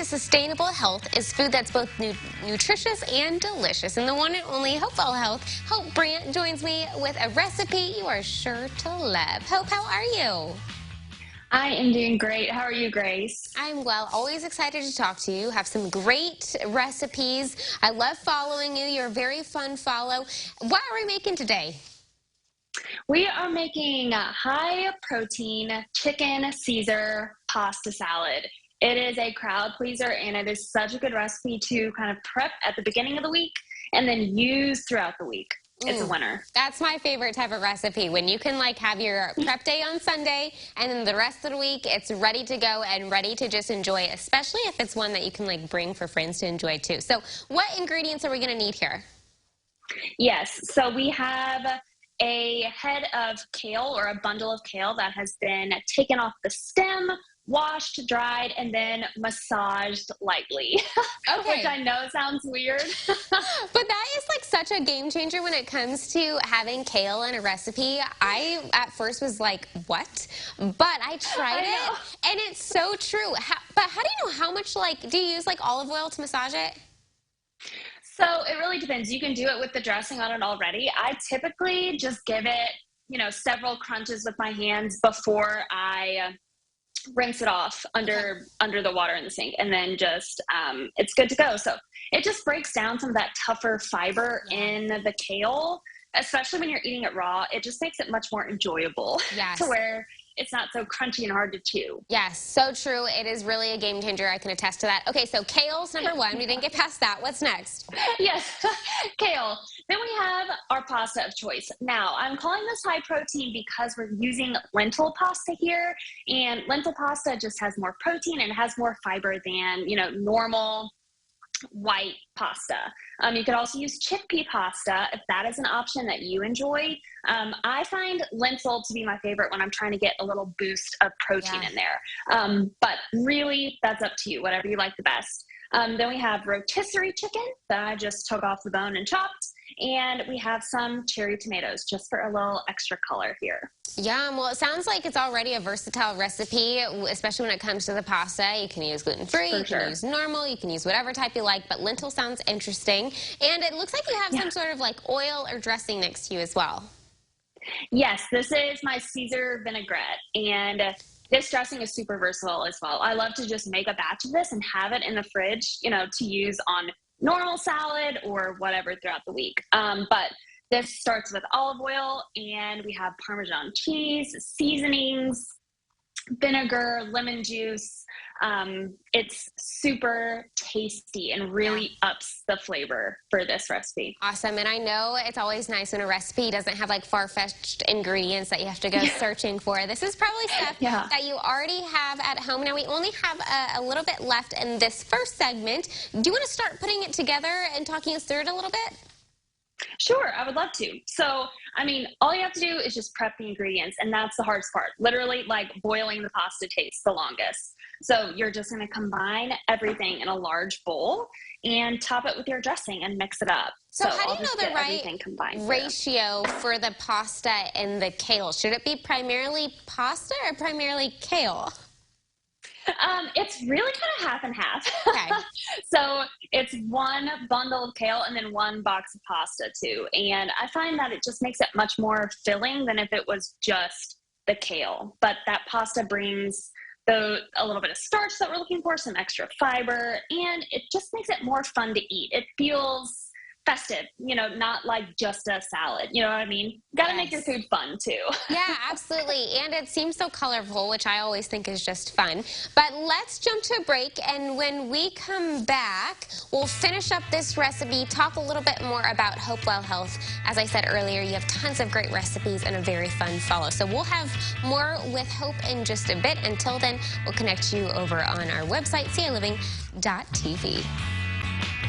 to sustainable health is food that's both nutritious and delicious. And the one and only Hopewell Health, Hope Brandt, joins me with a recipe you are sure to love. Hope, how are you? I am doing great. How are you, Grace? I'm well. Always excited to talk to you. Have some great recipes. I love following you. You're a very fun follow. What are we making today? We are making a high-protein chicken Caesar pasta salad. It is a crowd pleaser, and it is such a good recipe to kind of prep at the beginning of the week and then use throughout the week. It's a winner. That's my favorite type of recipe, when you can like have your prep day on Sunday and then the rest of the week it's ready to go and ready to just enjoy, especially if it's one that you can like bring for friends to enjoy too. So what ingredients are we going to need here? Yes, so we have a head of kale, or a bundle of kale that has been taken off the stem, washed, dried, and then massaged lightly. Okay. Which I know sounds weird. But that is like such a game changer when it comes to having kale in a recipe. I at first was like, what? But I tried it, and it's so true. But how do you know how much, like, do you use like olive oil to massage it? So it really depends. You can do it with the dressing on it already. I typically just give it, several crunches with my hands before I rinse it off under the water in the sink, and then just it's good to go. So it just breaks down some of that tougher fiber in the kale, especially when you're eating it raw. It just makes it much more enjoyable to where it's not so crunchy and hard to chew. Yes, so true. It is really a game changer. I can attest to that. Okay, so kale's number one. We didn't get past that. What's next? Yes, kale. Then we have our pasta of choice. Now, I'm calling this high protein because we're using lentil pasta here, and lentil pasta just has more protein and has more fiber than, normal white pasta. You could also use chickpea pasta if that is an option that you enjoy. I find lentil to be my favorite when I'm trying to get a little boost of protein in there. But really, that's up to you, whatever you like the best. Then we have rotisserie chicken that I just took off the bone and chopped. And we have some cherry tomatoes just for a little extra color here. Yum. Well, it sounds like it's already a versatile recipe, especially when it comes to the pasta. You can use gluten-free, you can use normal, you can use whatever type you like, but lentil sounds interesting. And it looks like you have some sort of like oil or dressing next to you as well. Yes, this is my Caesar vinaigrette, and this dressing is super versatile as well. I love to just make a batch of this and have it in the fridge, to use on normal salad or whatever throughout the week. But this starts with olive oil, and we have Parmesan cheese, seasonings, vinegar, lemon juice. It's super tasty and really ups the flavor for this recipe. Awesome. And I know it's always nice when a recipe doesn't have like far-fetched ingredients that you have to go searching for. This is probably stuff that you already have at home. Now we only have a little bit left in this first segment. Do you want to start putting it together and talking us through it a little bit? Sure, I would love to. So, all you have to do is just prep the ingredients, and that's the hardest part. Literally, like boiling the pasta takes the longest. So you're just going to combine everything in a large bowl and top it with your dressing and mix it up. So how do you know the right ratio for the pasta and the kale? Should it be primarily pasta or primarily kale? It's really kind of half and half. Okay. So it's one bundle of kale and then one box of pasta too. And I find that it just makes it much more filling than if it was just the kale. But that pasta brings a little bit of starch that we're looking for, some extra fiber, and it just makes it more fun to eat. It feels festive, not like just a salad. You know what I mean? Got to make your food fun too. Yeah, absolutely. And it seems so colorful, which I always think is just fun. But let's jump to a break, and when we come back, we'll finish up this recipe, talk a little bit more about Hopewell Health. As I said earlier, you have tons of great recipes and a very fun follow. So we'll have more with Hope in just a bit. Until then, we'll connect you over on our website, CILiving.tv.